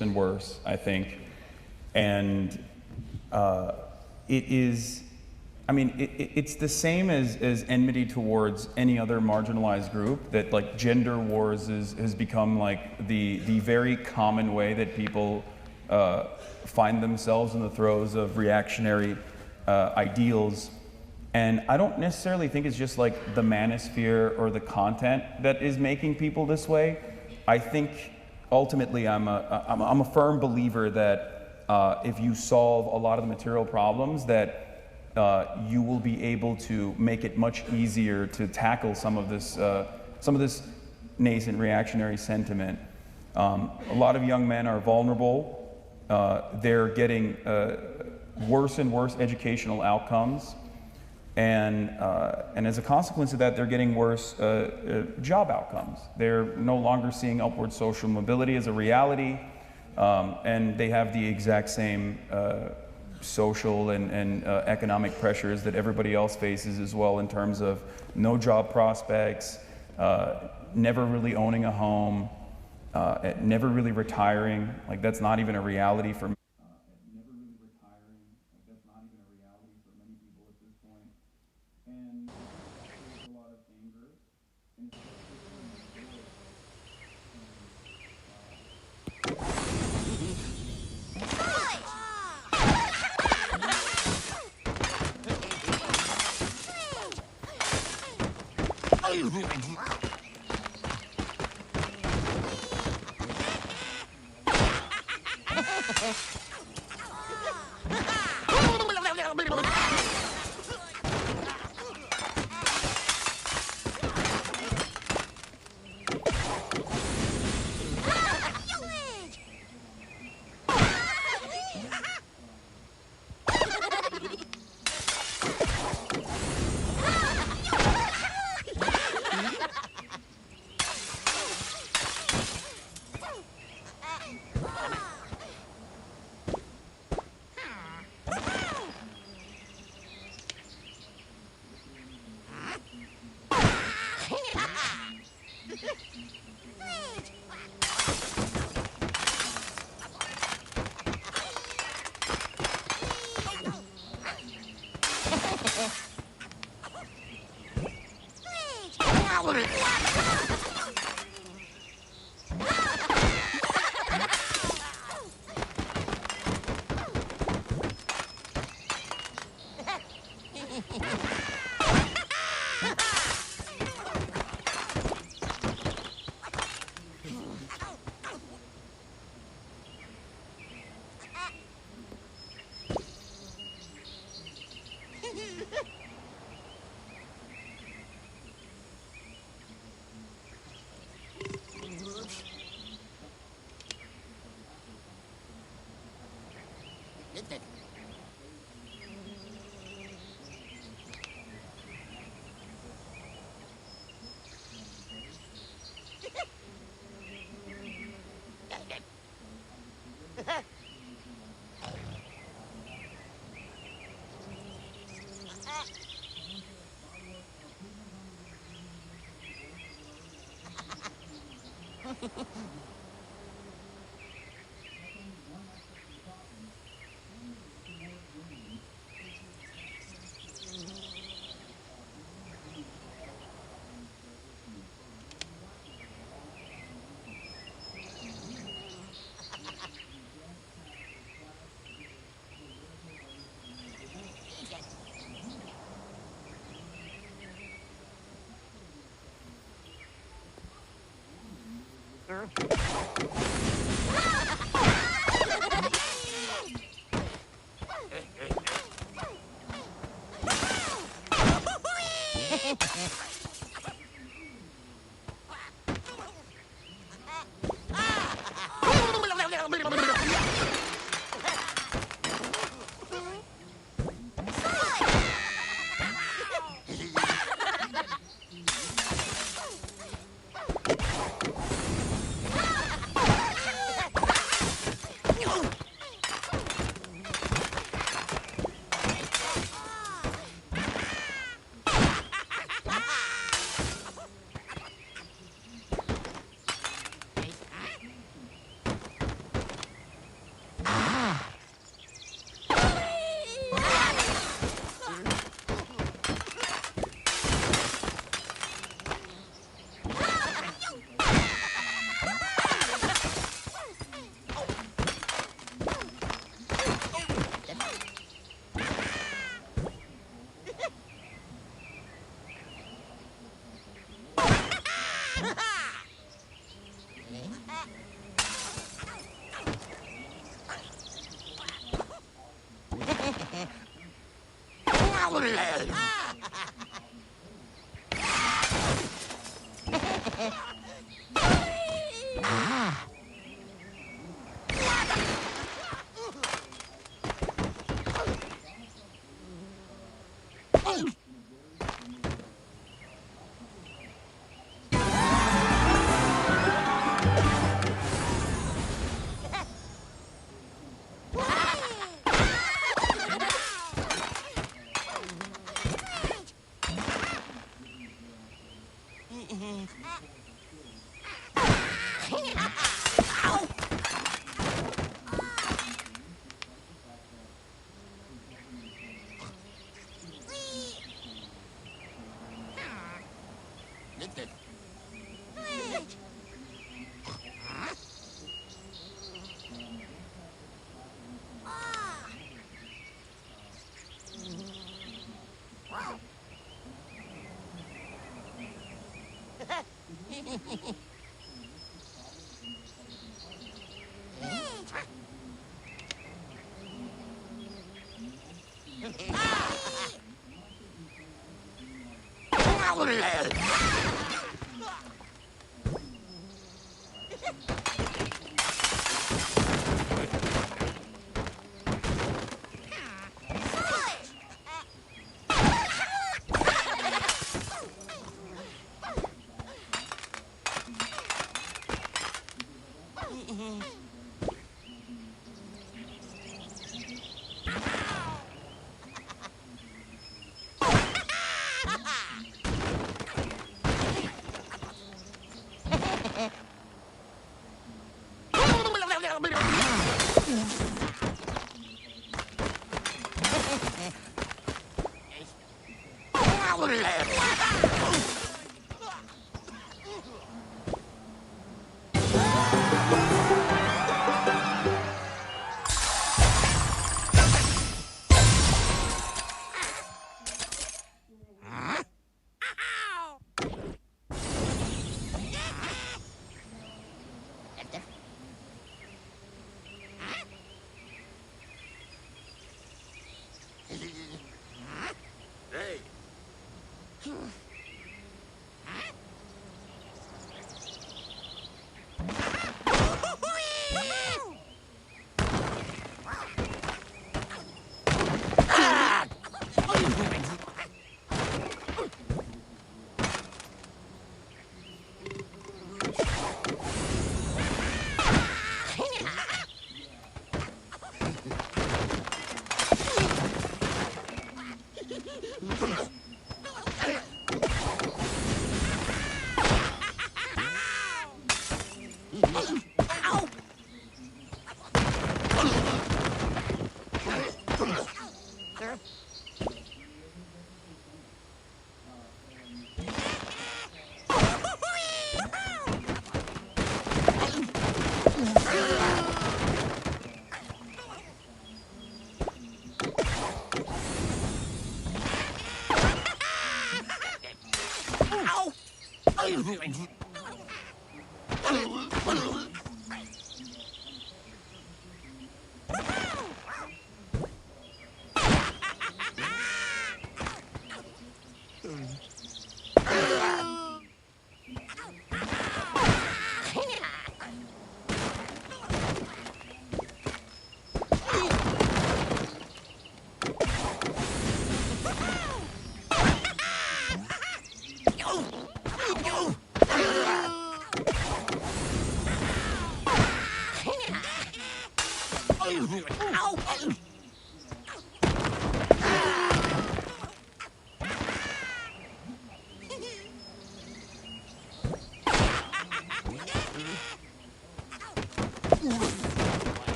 And worse, I think. And it is, I mean, it's the same as enmity towards any other marginalized group, that like gender wars has become like the very common way that people find themselves in the throes of reactionary ideals. And I don't necessarily think it's just like the manosphere or the content that is making people this way. I think ultimately I'm a firm believer that if you solve a lot of the material problems, that you will be able to make it much easier to tackle some of this nascent reactionary sentiment. A lot of young men are vulnerable. They're getting worse and worse educational outcomes. And as a consequence of that, they're getting worse job outcomes. They're no longer seeing upward social mobility as a reality, and they have the exact same social and economic pressures that everybody else faces as well, in terms of no job prospects, never really owning a home, never really retiring. Like, that's not even a reality for never really retiring. Like, that's not even a reality for many people at this point. And that creates a lot of anger, and especially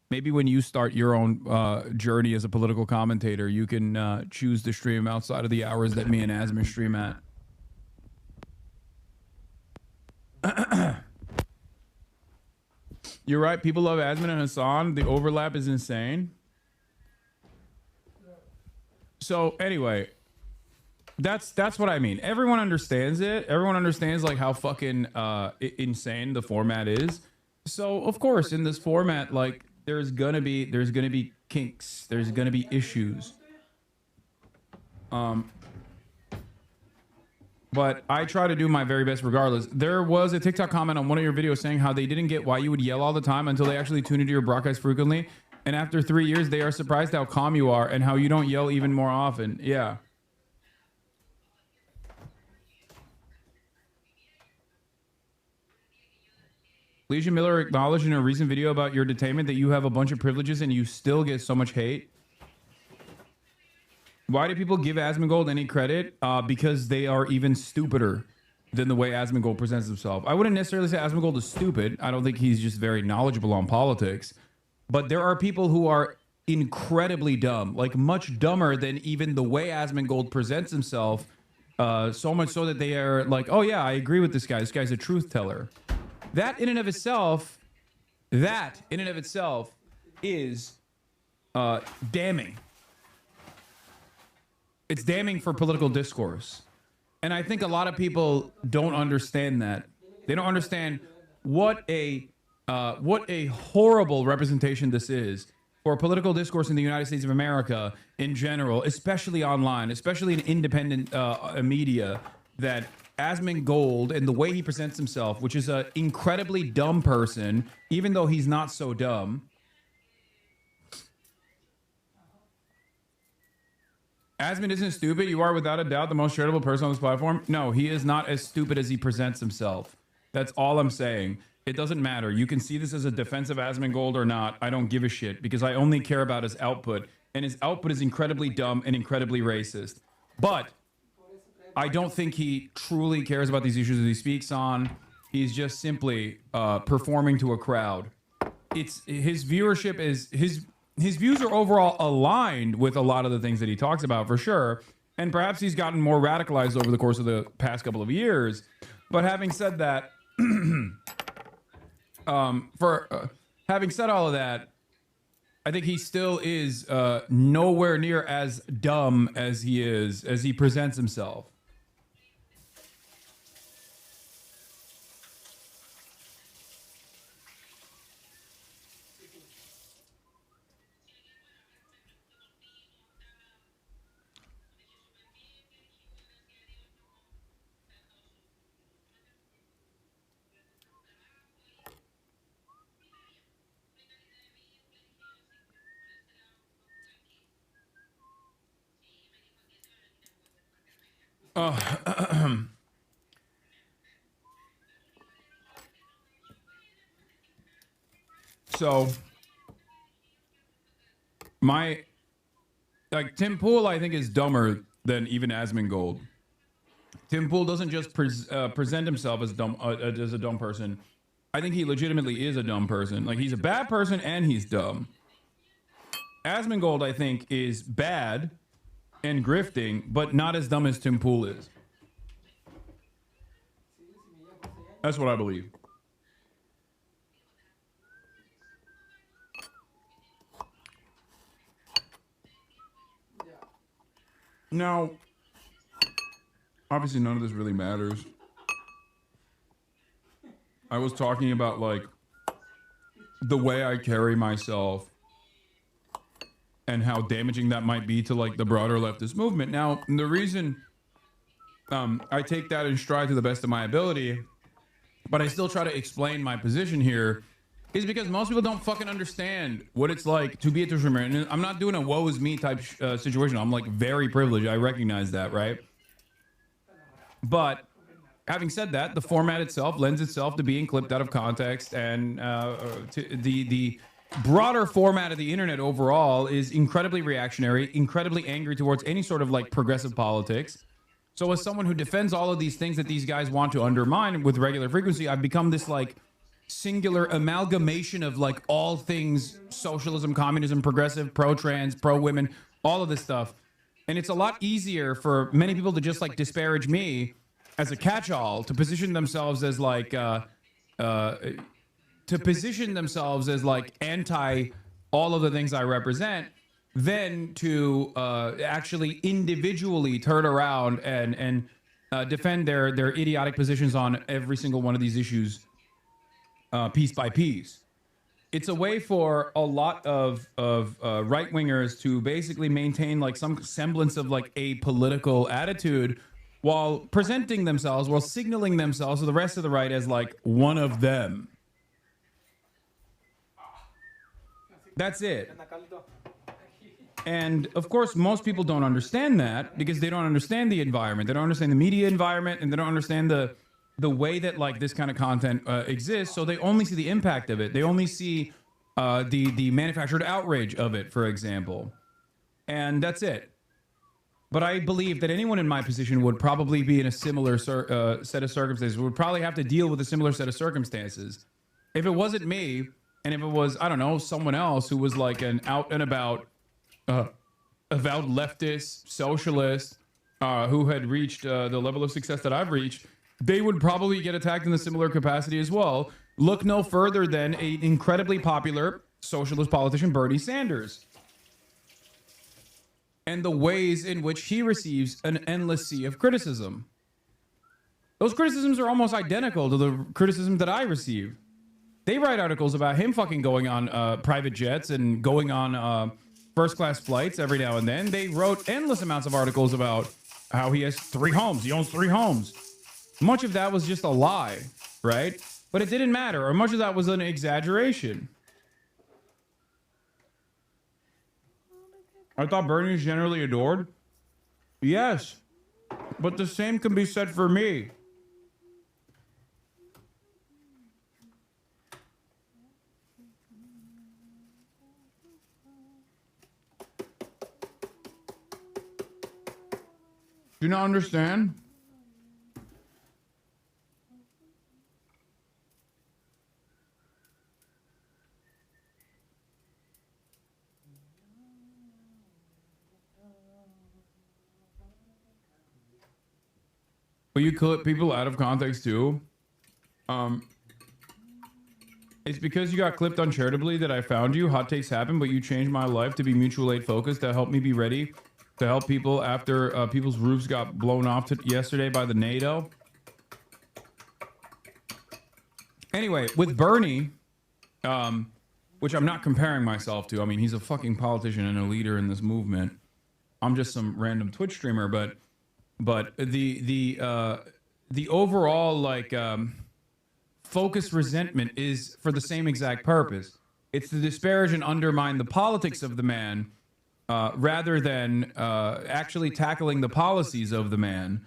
Maybe when you start your own journey as a political commentator, you can choose to stream outside of the hours that me and Asmin stream at. You're right. People love Asmin and Hassan. The overlap is insane. So anyway, that's what I mean. Everyone understands it. Everyone understands like how fucking insane the format is. So of course, in this format, like there's gonna be kinks. There's gonna be issues. But I try to do my very best regardless. There was a TikTok comment on one of your videos saying how they didn't get why you would yell all the time until they actually tune into your broadcast frequently. And after 3 years, they are surprised how calm you are and how you don't yell even more often. Yeah. Legion Miller acknowledged in a recent video about your detainment that you have a bunch of privileges and you still get so much hate. Why do people give Asmongold any credit? Because they are even stupider than the way Asmongold presents himself. I wouldn't necessarily say Asmongold is stupid. I don't think he's just very knowledgeable on politics. But there are people who are incredibly dumb, like much dumber than even the way Asmongold presents himself. So much so that they are like, oh yeah, I agree with this guy. This guy's a truth teller. That in and of itself is damning. It's damning for political discourse. And I think a lot of people don't understand that. They don't understand what a horrible representation this is for political discourse in the United States of America in general, especially online, especially in independent media, that Asmongold and the way he presents himself, which is an incredibly dumb person, even though he's not so dumb, Asmund isn't stupid. You are without a doubt the most charitable person on this platform. No, he is not as stupid as he presents himself. That's all I'm saying. It doesn't matter. You can see this as a defense of Asmongold or not. I don't give a shit because I only care about his output. And his output is incredibly dumb and incredibly racist. But I don't think he truly cares about these issues that he speaks on. He's just simply performing to a crowd. It's his viewership is his views are overall aligned with a lot of the things that he talks about for sure. And perhaps he's gotten more radicalized over the course of the past couple of years. But having said that, having said all of that, I think he still is nowhere near as dumb as he presents himself. So Tim Pool, I think, is dumber than even Asmongold. Tim Pool doesn't just present himself as as a dumb person. I think he legitimately is a dumb person. Like, he's a bad person and he's dumb. Asmongold, I think, is bad and grifting, but not as dumb as Tim Pool is. That's what I believe. Now, obviously none of this really matters. I was talking about, like, the way I carry myself and how damaging that might be to, like, the broader leftist movement. Now, the reason I take that in stride to the best of my ability, but I still try to explain my position here, is because most people don't fucking understand what it's like to be a Twitch streamer. And I'm not doing a woe is me type situation. I'm, like, very privileged. I recognize that, right? But having said that, the format itself lends itself to being clipped out of context, and the broader format of the internet overall is incredibly reactionary, incredibly angry towards any sort of, like, progressive politics. So as someone who defends all of these things that these guys want to undermine with regular frequency, I've become this, like, singular amalgamation of, like, all things socialism, communism, progressive, pro-trans, pro-women, all of this stuff. And it's a lot easier for many people to just, like, disparage me as a catch-all, to position themselves as, like, anti all of the things I represent, than to actually individually turn around and defend their idiotic positions on every single one of these issues piece by piece. It's a way for a lot of right-wingers to basically maintain, like, some semblance of, like, a political attitude while presenting themselves, while signaling themselves to the rest of the right as, like, one of them. That's it. And of course, most people don't understand that because they don't understand the environment. They don't understand the media environment, and they don't understand the way that, like, this kind of content exists. So they only see the impact of it. They only see the manufactured outrage of it, for example. And that's it. But I believe that anyone in my position would probably be in a similar set of circumstances, would probably have to deal with a similar set of circumstances. If it wasn't me, and if it was, I don't know, someone else who was, like, an out and about avowed leftist, socialist, who had reached the level of success that I've reached, they would probably get attacked in a similar capacity as well. Look no further than an incredibly popular socialist politician, Bernie Sanders, and the ways in which he receives an endless sea of criticism. Those criticisms are almost identical to the criticism that I receive. They write articles about him fucking going on private jets and going on first-class flights every now and then. They wrote endless amounts of articles about how he has 3 homes. He owns 3 homes. Much of that was just a lie, right? But it didn't matter, or much of that was an exaggeration. I thought Bernie was generally adored. Yes, but the same can be said for me. Do you not understand? But you clip people out of context too. It's because you got clipped uncharitably that I found you. Hot takes happen, but you changed my life to be mutual aid focused to help me be ready to help people after people's roofs got blown off yesterday by the NATO. Anyway, with Bernie, which I'm not comparing myself to. I mean, he's a fucking politician and a leader in this movement. I'm just some random Twitch streamer, but the overall like focused resentment is for the same exact purpose. It's to disparage and undermine the politics of the man, rather than actually tackling the policies of the man.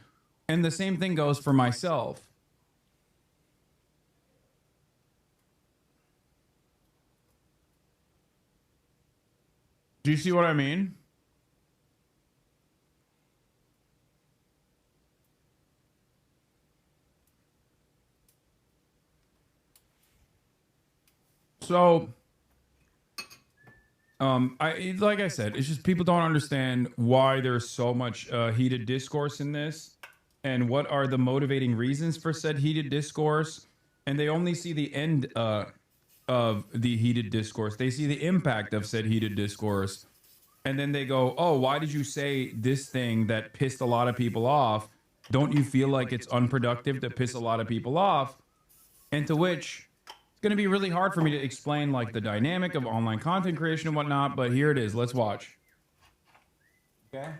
And the same thing goes for myself. Do you see what I mean? So, like I said, it's just people don't understand why there's so much heated discourse in this, and what are the motivating reasons for said heated discourse, and they only see the end of the heated discourse. They see the impact of said heated discourse, and then they go, "Oh, why did you say this thing that pissed a lot of people off? Don't you feel like it's unproductive to piss a lot of people off?" And to which, it's going to be really hard for me to explain like the dynamic of online content creation and whatnot, but here it is. Let's watch. Okay.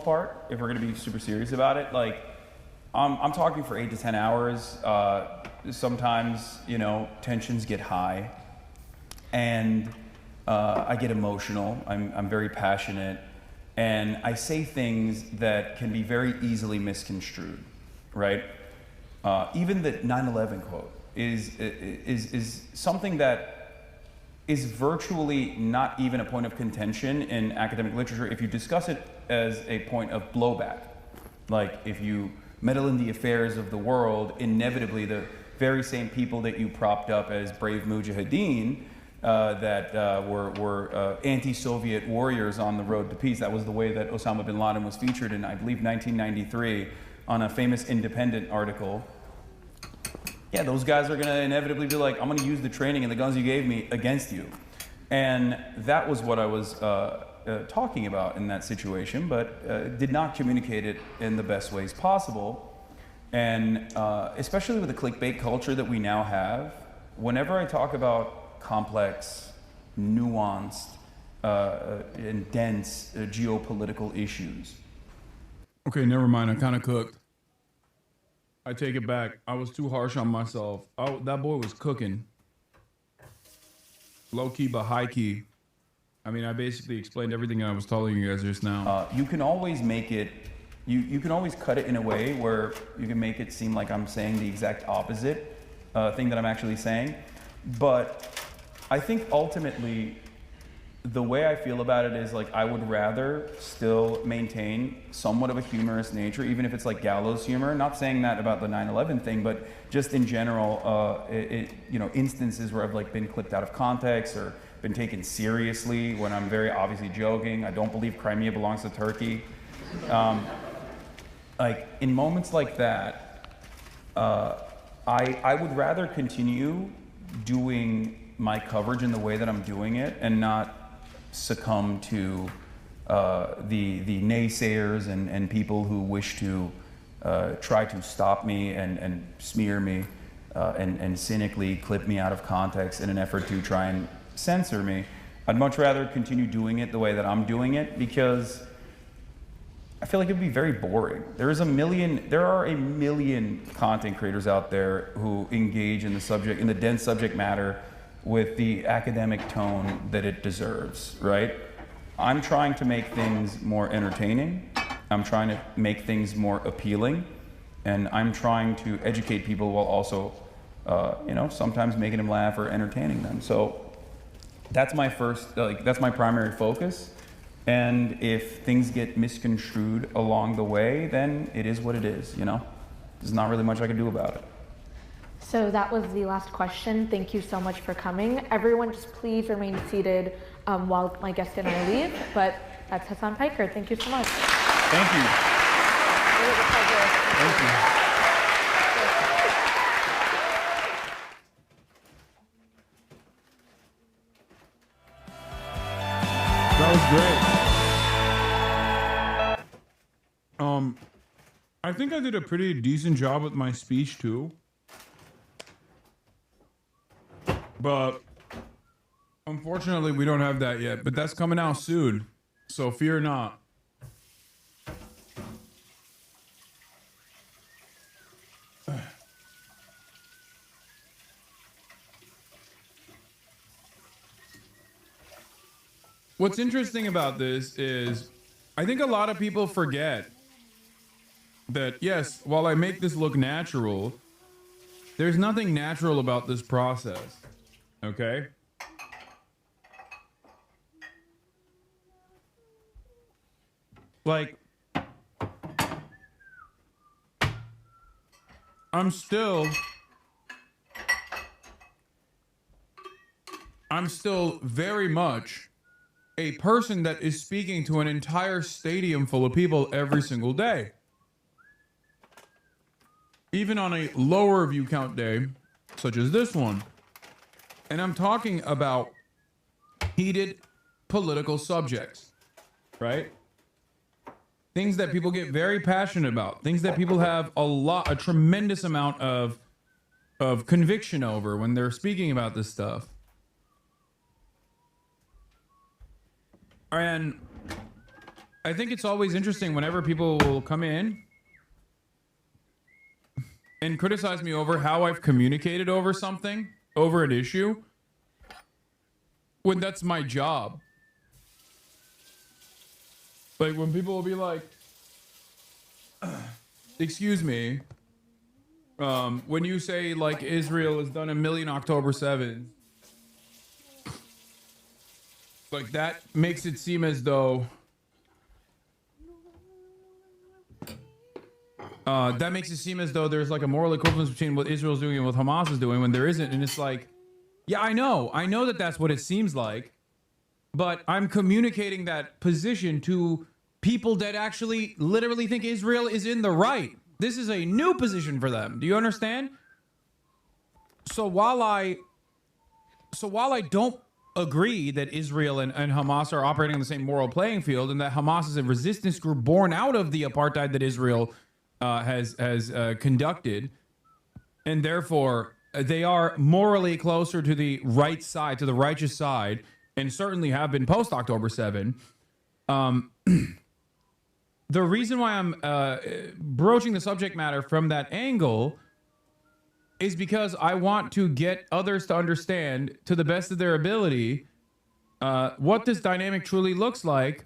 Part, if we're going to be super serious about it, like I'm talking for 8 to 10 hours. Sometimes, you know, tensions get high, and I get emotional. I'm very passionate, and I say things that can be very easily misconstrued, right? Even the 9/11 quote is something that is virtually not even a point of contention in academic literature if you discuss it as a point of blowback. Like, if you meddle in the affairs of the world, inevitably the very same people that you propped up as brave mujahideen that were anti-Soviet warriors on the road to peace. That was the way that Osama bin Laden was featured in, I believe, 1993 on a famous Independent article. Yeah, those guys are going to inevitably be like, I'm going to use the training and the guns you gave me against you. And that was what I was talking about in that situation, but did not communicate it in the best ways possible. And especially with the clickbait culture that we now have, whenever I talk about complex, nuanced, and dense geopolitical issues. Okay, never mind. I kind of cooked. I take it back. I was too harsh on myself. Oh, that boy was cooking. Low key, but high key. I mean, I basically explained everything I was telling you guys just now. You can always make it, you can always cut it in a way where you can make it seem like I'm saying the exact opposite thing that I'm actually saying. But I think ultimately, the way I feel about it is like I would rather still maintain somewhat of a humorous nature, even if it's like gallows humor. Not saying that about the 9/11 thing, but just in general, you know, instances where I've like been clipped out of context or been taken seriously when I'm very obviously joking. I don't believe Crimea belongs to Turkey. Like in moments like that, I would rather continue doing my coverage in the way that I'm doing it and not succumb to the naysayers and people who wish to try to stop me and smear me and cynically clip me out of context in an effort to try and censor me. I'd much rather continue doing it the way that I'm doing it, because I feel like it'd be very boring. There are a million content creators out there who engage in the subject, in the dense subject matter, with the academic tone that it deserves, right? I'm trying to make things more entertaining. I'm trying to make things more appealing, and I'm trying to educate people while also, sometimes making them laugh or entertaining them. So that's my that's my primary focus. And if things get misconstrued along the way, then it is what it is. There's not really much I can do about it. So that was the last question. Thank you so much for coming. Everyone just please remain seated while my guest and I leave. But that's Hassan Piker. Thank you so much. Thank you. It was a pleasure. Thank you. That was great. I think I did a pretty decent job with my speech too. But unfortunately, we don't have that yet. But that's coming out soon, so fear not. What's interesting about this is I think a lot of people forget that, yes, while I make this look natural, there's nothing natural about this process. Okay? Like, I'm still very much a person that is speaking to an entire stadium full of people every single day. Even on a lower view count day, such as this one. And I'm talking about heated political subjects, right? Things that people get very passionate about, things that people have a tremendous amount of conviction over when they're speaking about this stuff. And I think it's always interesting whenever people will come in and criticize me over how I've communicated over something, over an issue, when that's my job. Like when people will be like, excuse me, when you say like Israel has done 1 million October 7th, like that makes it seem as though there's like a moral equivalence between what Israel's doing and what Hamas is doing when there isn't. And it's like, yeah, I know that that's what it seems like, but I'm communicating that position to people that actually literally think Israel is in the right. This is a new position for them. Do you understand? So while I don't agree that Israel and Hamas are operating on the same moral playing field, and that Hamas is a resistance group born out of the apartheid that Israel has conducted, and therefore they are morally closer to the right side, to the righteous side, and certainly have been post October 7. The reason why I'm broaching the subject matter from that angle is because I want to get others to understand, to the best of their ability, what this dynamic truly looks like.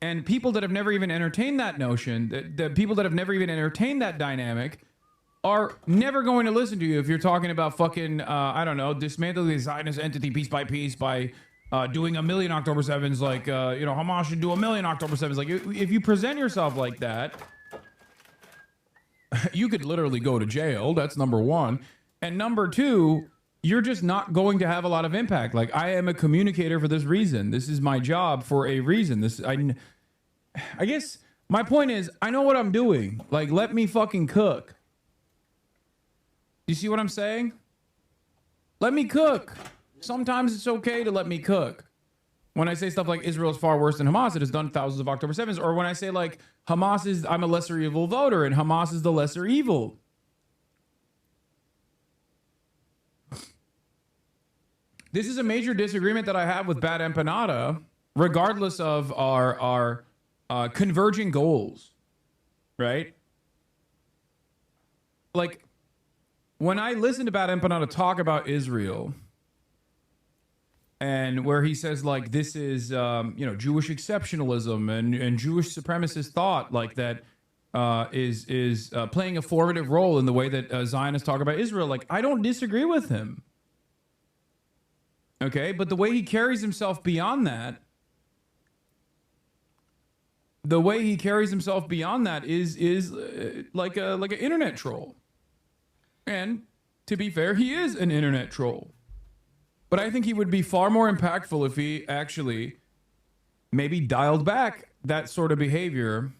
And people that have never even entertained that notion, the people that have never even entertained that dynamic, are never going to listen to you if you're talking about fucking, dismantling the Zionist entity piece by doing 1 million October 7s, like, Hamas should do 1 million October 7s. Like, if you present yourself like that, you could literally go to jail. That's number one. And number two, you're just not going to have a lot of impact. Like, I am a communicator for this reason. This is my job for a reason. I guess my point is, I know what I'm doing. Like, let me fucking cook. You see what I'm saying? Let me cook. Sometimes it's okay to let me cook. When I say stuff like Israel is far worse than Hamas, it has done thousands of October 7s. Or when I say like I'm a lesser evil voter and Hamas is the lesser evil. This is a major disagreement that I have with Bad Empanada, regardless of our converging goals, right? Like, when I listen to Bad Empanada talk about Israel, and where he says like this is Jewish exceptionalism and Jewish supremacist thought like that is playing a formative role in the way that Zionists talk about Israel. Like, I don't disagree with him. Okay, but the way he carries himself beyond that, is like an internet troll. And to be fair, he is an internet troll. But I think he would be far more impactful if he actually maybe dialed back that sort of behavior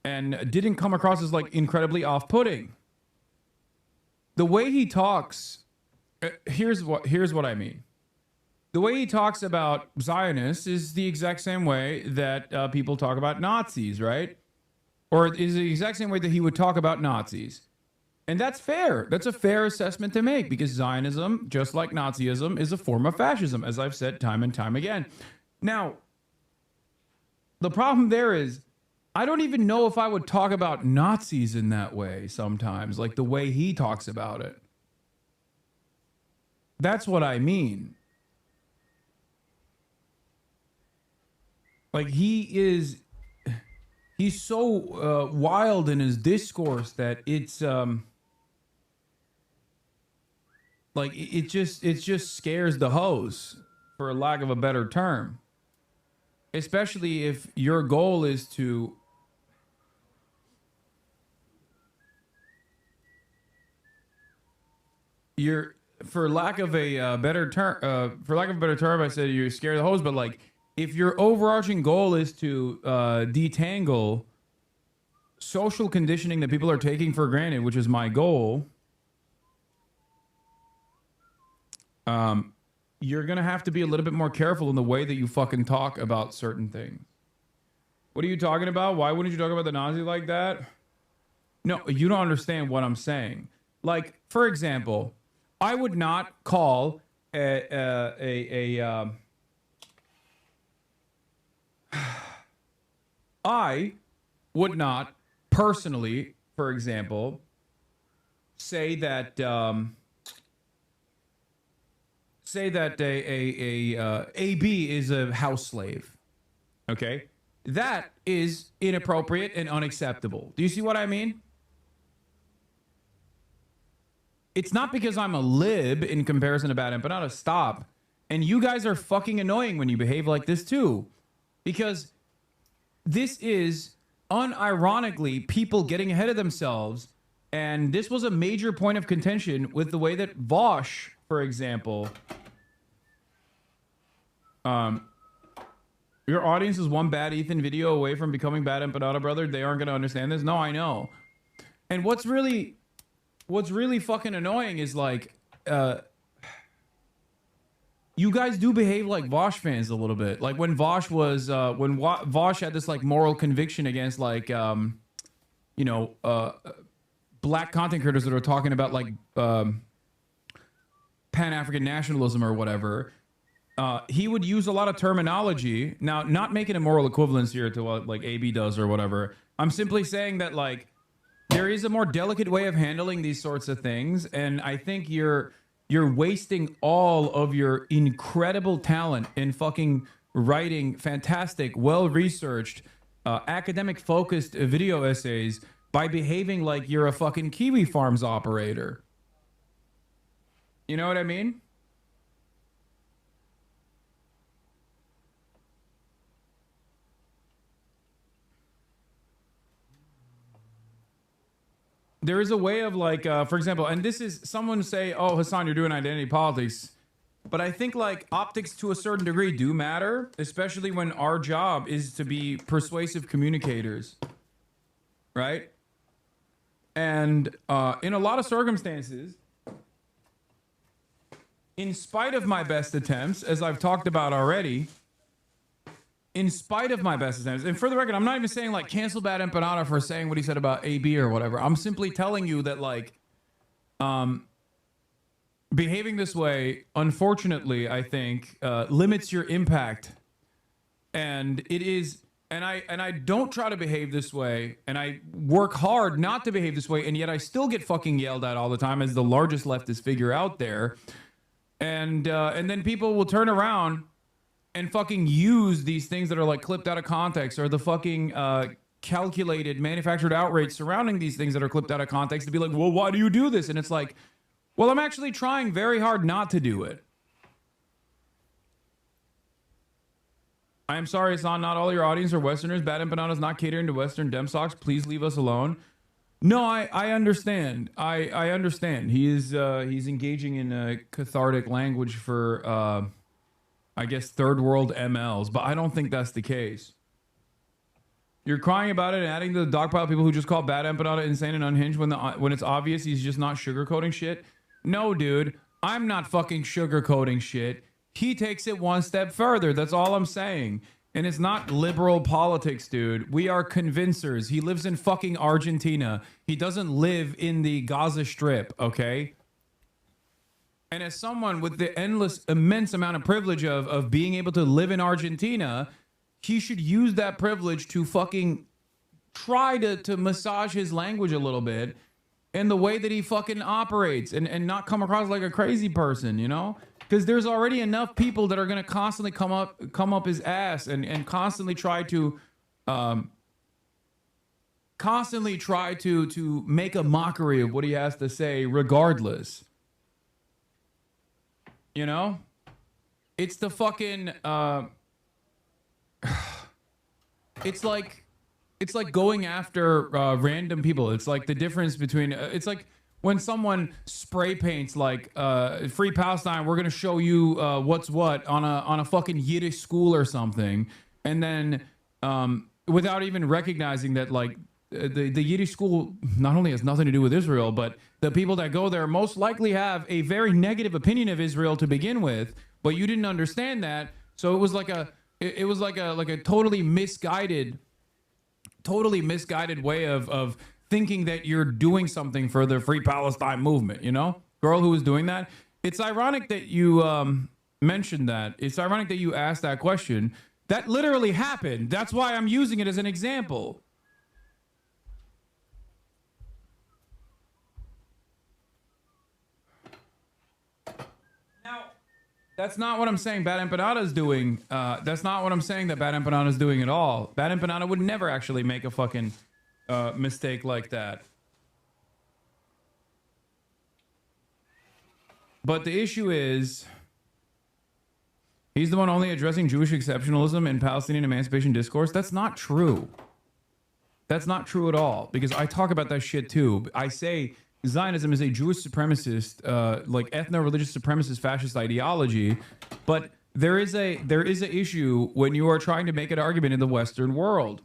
and didn't come across as like incredibly off-putting. The way he talks, here's what I mean. The way he talks about Zionists is the exact same way that people talk about Nazis, right? Or is the exact same way that he would talk about Nazis. And that's fair. That's a fair assessment to make because Zionism, just like Nazism, is a form of fascism, as I've said time and time again. Now, the problem there is, I don't even know if I would talk about Nazis in that way sometimes, like the way he talks about it. That's what I mean. Like, he's so wild in his discourse that it's like it just scares the hose, for lack of a better term. Especially if your goal is to for lack of a better term, I said you scare the hose, but like if your overarching goal is to detangle social conditioning that people are taking for granted, which is my goal, you're gonna have to be a little bit more careful in the way that you fucking talk about certain things. What are you talking about? Why wouldn't you talk about the Nazi like that? No, you don't understand what I'm saying. Like, for example, I would not call I would not personally, for example, say that AB is a house slave. Okay, that is inappropriate and unacceptable. Do you see what I mean? It's not because I'm a lib in comparison to Bad Empanada. Stop. And you guys are fucking annoying when you behave like this too. Because this is unironically people getting ahead of themselves. And this was a major point of contention with the way that Vosh, for example, your audience is one bad Ethan video away from becoming Bad Empanada, brother. They aren't going to understand this. No, I know. And what's really fucking annoying is like, you guys do behave like Vosh fans a little bit. Like when Vosh was, Vosh had this like moral conviction against like, black content creators that are talking about like Pan-African nationalism or whatever. He would use a lot of terminology. Now, not making a moral equivalence here to what like AB does or whatever. I'm simply saying that like, there is a more delicate way of handling these sorts of things, and I think you're wasting all of your incredible talent in fucking writing fantastic, well-researched, academic-focused video essays by behaving like you're a fucking Kiwi Farms operator. You know what I mean? There is a way of like, for example, and this is someone say, oh, Hassan, you're doing identity politics. But I think like optics to a certain degree do matter, especially when our job is to be persuasive communicators, right? And in a lot of circumstances, in spite of my best attempts, as I've talked about already, in spite of my best attempts, and for the record, I'm not even saying like cancel Bad Empanada for saying what he said about AB or whatever. I'm simply telling you that like, behaving this way, unfortunately, I think limits your impact, and it is. And I don't try to behave this way, and I work hard not to behave this way, and yet I still get fucking yelled at all the time as the largest leftist figure out there. and then people will turn around and fucking use these things that are like clipped out of context, or the fucking calculated manufactured outrage surrounding these things that are clipped out of context, to be like, well, why do you do this? And it's like, well, I'm actually trying very hard not to do it. I am sorry, Hassan, not all your audience are Westerners. Bad Empanada is not catering to Western dem socks. Please leave us alone. No, I understand. I understand. He's engaging in a cathartic language for I guess third world MLs, but I don't think that's the case. You're crying about it and adding to the dogpile people who just call Bad Empanada insane and unhinged when it's obvious he's just not sugarcoating shit. No, dude, I'm not fucking sugarcoating shit. He takes it one step further. That's all I'm saying. And it's not liberal politics, dude. We are convincers. He lives in fucking Argentina. He doesn't live in the Gaza Strip, okay? And as someone with the immense amount of privilege of being able to live in Argentina, he should use that privilege to fucking try to massage his language a little bit and the way that he fucking operates, and not come across like a crazy person, you know? Because there's already enough people that are going to constantly come up his ass and constantly try to make a mockery of what he has to say regardless. You know? It's the fucking it's like going after random people. It's like the difference between it's like when someone spray paints like Free Palestine, we're gonna show you what's what on a fucking Yiddish school or something, and then without even recognizing that like the Yiddish school not only has nothing to do with Israel, but the people that go there most likely have a very negative opinion of Israel to begin with, but you didn't understand that, so it was like a totally misguided way of thinking that you're doing something for the Free Palestine movement, you know? Girl who was doing that. It's ironic that you mentioned that. It's ironic that you asked that question. That literally happened. That's why I'm using it as an example. Now, that's not what I'm saying Bad Empanada is doing. That's not what I'm saying that Bad Empanada is doing at all. Bad Empanada would never actually make a fucking mistake like that. But the issue is, he's the one only addressing Jewish exceptionalism and Palestinian emancipation discourse. That's not true. That's not true at all, because I talk about that shit too. I say Zionism is a Jewish supremacist, like ethno-religious supremacist fascist ideology, but there is a issue when you are trying to make an argument in the Western world.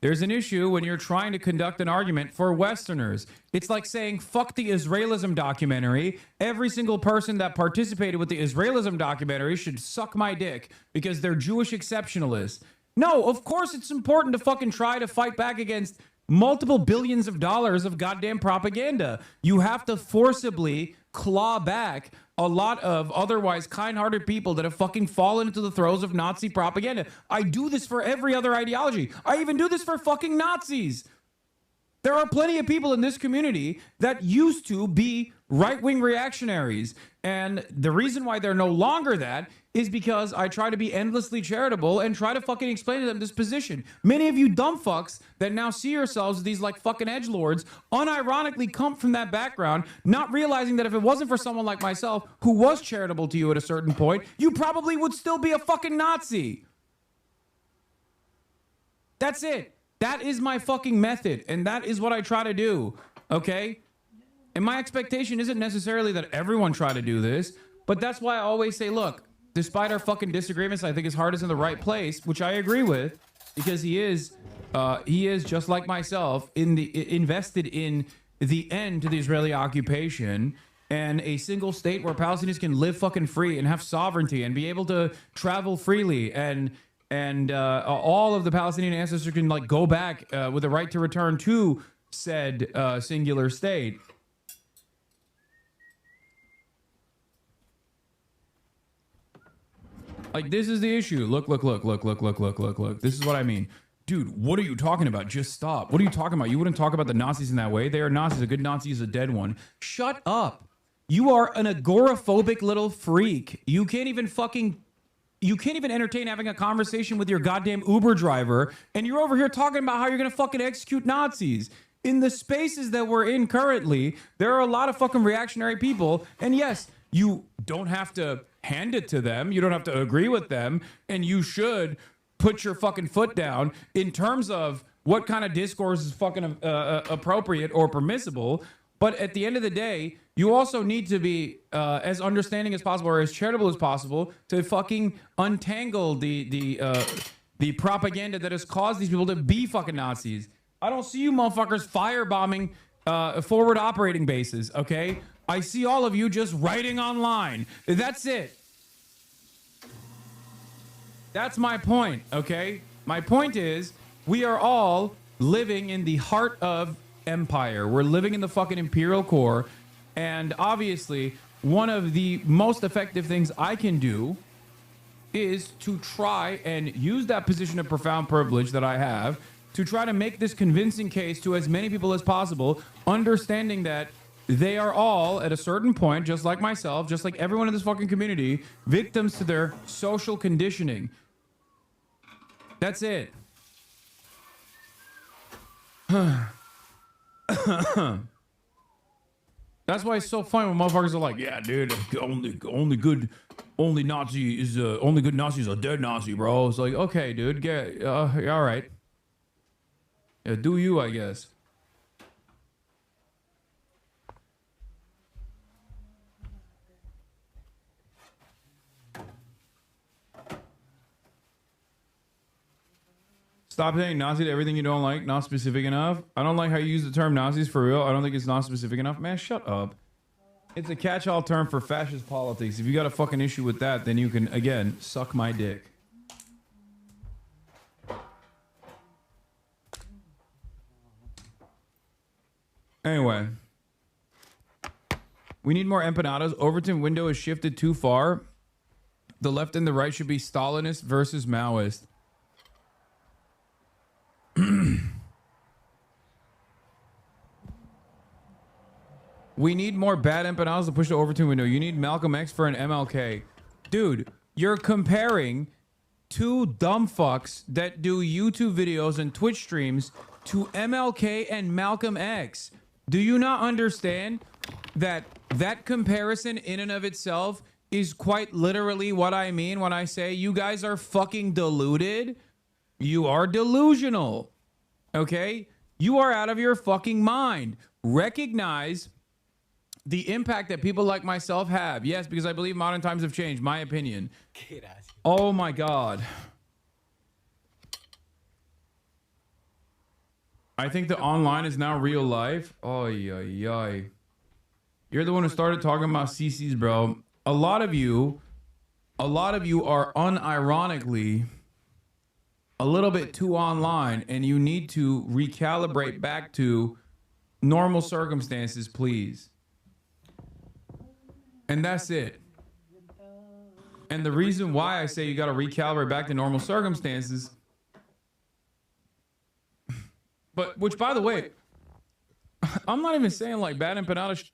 There's an issue when you're trying to conduct an argument for Westerners. It's like saying, fuck the Israelism documentary. Every single person that participated with the Israelism documentary should suck my dick because they're Jewish exceptionalists. No, of course it's important to fucking try to fight back against multiple billions of dollars of goddamn propaganda. You have to forcibly claw back a lot of otherwise kind-hearted people that have fucking fallen into the throes of Nazi propaganda. I do this for every other ideology. I even do this for fucking Nazis. There are plenty of people in this community that used to be right-wing reactionaries. And the reason why they're no longer that is because I try to be endlessly charitable and try to fucking explain to them this position. Many of you dumb fucks that now see yourselves as these like fucking edgelords unironically come from that background, not realizing that if it wasn't for someone like myself who was charitable to you at a certain point, you probably would still be a fucking Nazi. That's it. That is my fucking method, and that is what I try to do, okay? And my expectation isn't necessarily that everyone try to do this, but that's why I always say, look, despite our fucking disagreements, I think his heart is in the right place, which I agree with, because he is just like myself invested in the end to the Israeli occupation and a single state where Palestinians can live fucking free and have sovereignty and be able to travel freely, and all of the Palestinian ancestors can like go back with the right to return to said singular state. Like, this is the issue. Look. This is what I mean. Dude, what are you talking about? Just stop. What are you talking about? You wouldn't talk about the Nazis in that way. They are Nazis. A good Nazi is a dead one. Shut up. You are an agoraphobic little freak. You can't even entertain having a conversation with your goddamn Uber driver, and you're over here talking about how you're gonna fucking execute Nazis. In the spaces that we're in currently, there are a lot of fucking reactionary people, and yes, you don't have to hand it to them. You don't have to agree with them, and you should put your fucking foot down in terms of what kind of discourse is fucking appropriate or permissible. But at the end of the day, you also need to be as understanding as possible or as charitable as possible to fucking untangle the propaganda that has caused these people to be fucking Nazis. I don't see you motherfuckers firebombing forward operating bases, okay? I see all of you just writing online. That's it. That's my point, okay? My point is, we are all living in the heart of empire. We're living in the fucking imperial core, and obviously one of the most effective things I can do is to try and use that position of profound privilege that I have to try to make this convincing case to as many people as possible, understanding that they are all at a certain point, just like myself, just like everyone in this fucking community, victims to their social conditioning. That's it. That's why it's so funny when motherfuckers are like, "Yeah, dude, only good Nazi is a dead Nazi, bro." It's like, okay, dude, get all right, yeah, do you? I guess. Stop saying Nazi to everything you don't like, not specific enough. I don't like how you use the term Nazis for real. I don't think it's not specific enough. Man, shut up. It's a catch-all term for fascist politics. If you got a fucking issue with that, then you can, again, suck my dick. Anyway. We need more empanadas. Overton window is shifted too far. The left and the right should be Stalinist versus Maoist. We need more bad empanadas to push the Overton window. You need Malcolm X for an MLK. Dude, you're comparing two dumb fucks that do YouTube videos and Twitch streams to MLK and Malcolm X. Do you not understand that that comparison in and of itself is quite literally what I mean when I say you guys are fucking deluded? You are delusional. Okay? You are out of your fucking mind. Recognize the impact that people like myself have. Yes, because I believe modern times have changed. My opinion. Oh my God. I think the online is now real life. Oh, yeah. You're the one who started talking about CCs, bro. A lot of you are unironically a little bit too online, and you need to recalibrate back to normal circumstances, please. And that's it. And the reason why I say you got to recalibrate back to normal circumstances, but which, by the way, I'm not even saying like bad empanadas